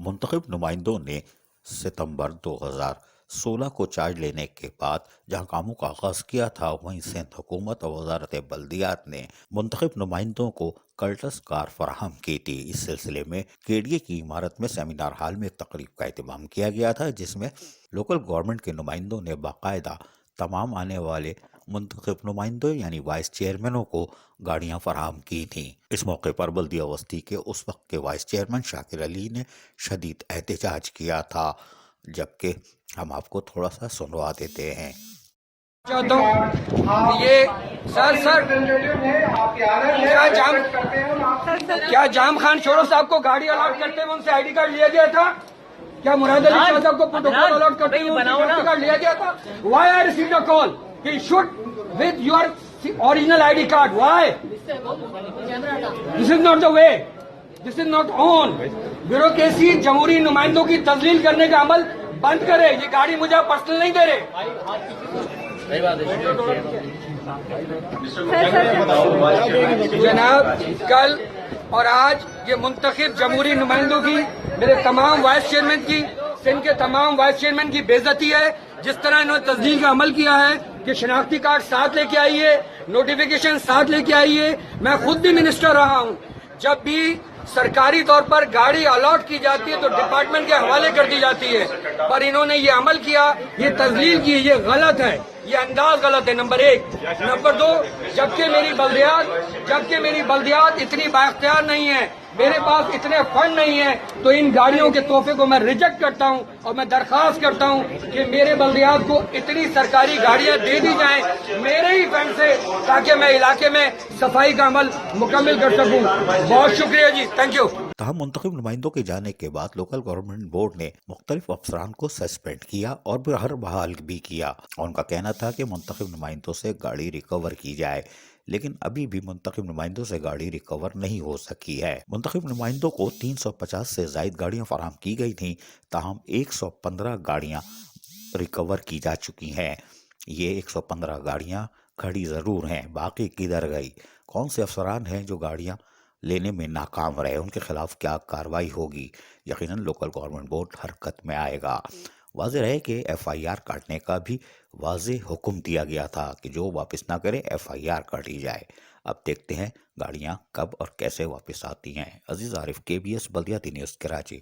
منتخب نمائندوں نے ستمبر 2016 کو چارج لینے کے بعد جہاں کاموں کا آغاز کیا تھا، وہیں سندھ حکومت اور وزارت بلدیات نے منتخب نمائندوں کو کرٹس کار فراہم کی تھی۔ اس سلسلے میں KDA کی عمارت میں سیمینار ہال میں ایک تقریب کا اہتمام کیا گیا تھا، جس میں لوکل گورنمنٹ کے نمائندوں نے باقاعدہ تمام آنے والے منتخب نمائندوں یعنی وائس چیئرمینوں کو گاڑیاں فراہم کی تھیں۔ اس موقع پر بلدیہ وسطی کے اس وقت کے وائس چیئرمین شاکر علی نے شدید احتجاج کیا تھا، جبکہ ہم آپ کو تھوڑا سا سنوا دیتے ہیں۔ چاہتا ہوں یہ سر کیا جام خان شورو صاحب کو گاڑی الاٹ کرتے ہوئے ان سے ID کارڈ لیا گیا تھا؟ کیا مراد علی شاہ صاحب کو پروٹوکول الاٹ کرتے ہوئے ان سے ID کارڈ لیا گیا تھا؟ Why I received a call? He should with your original ID card. Why? This is not the way. This is not on. Bureaucracy جمہوری نمائندوں کی تذلیل کرنے کا عمل بند کرے۔ یہ گاڑی مجھے پرسنل نہیں دے رہے۔ جناب کل اور آج یہ منتخب جمہوری نمائندوں کی، میرے تمام وائس چیئرمین کی، سندھ کے تمام وائس چیئرمین کی بے عزتی ہے۔ جس طرح انہوں نے تسجیل کا عمل کیا ہے کہ شناختی کارڈ ساتھ لے کے آئیے، نوٹیفیکیشن ساتھ لے کے آئیے۔ میں خود بھی منسٹر رہا ہوں، جب بھی سرکاری طور پر گاڑی الاٹ کی جاتی ہے تو ڈپارٹمنٹ کے حوالے کر دی جاتی ہے، پر انہوں نے یہ عمل کیا، یہ تذلیل کی، یہ غلط ہے، یہ انداز غلط ہے۔ نمبر 1۔ نمبر 2، جبکہ میری بلدیات اتنی بااختیار نہیں ہے، میرے پاس اتنے فنڈ نہیں ہیں، تو ان گاڑیوں کے تحفے کو میں ریجیکٹ کرتا ہوں اور میں درخواست کرتا ہوں کہ میرے بلدیات کو اتنی سرکاری گاڑیاں دے دی جائیں میرے ہی فنڈ سے، تاکہ میں علاقے میں صفائی کا عمل مکمل کر سکوں۔ بہت شکریہ جی، تھینک یو۔ تاہم منتخب نمائندوں کے جانے کے بعد لوکل گورنمنٹ بورڈ نے مختلف افسران کو سسپینڈ کیا اور ہر بحال بھی کیا، اور ان کا کہنا تھا کہ منتخب نمائندوں سے گاڑی ریکور کی جائے، لیکن ابھی بھی منتخب نمائندوں سے گاڑی ریکور نہیں ہو سکی ہے۔ منتخب نمائندوں کو 350 سے زائد گاڑیاں فراہم کی گئی تھیں، تاہم 115 گاڑیاں ریکور کی جا چکی ہیں۔ یہ 115 گاڑیاں کھڑی ضرور ہیں، باقی کدھر گئی؟ کون سے افسران ہیں جو گاڑیاں لینے میں ناکام رہے؟ ان کے خلاف کیا کارروائی ہوگی؟ یقیناً لوکل گورنمنٹ بورڈ حرکت میں آئے گا۔ واضح رہے کہ FIR کاٹنے کا بھی واضح حکم دیا گیا تھا کہ جو واپس نہ کرے FIR کاٹی جائے۔ اب دیکھتے ہیں گاڑیاں کب اور کیسے واپس آتی ہیں۔ عزیز عارف، KBS بلدیاتی نیوز، کراچی۔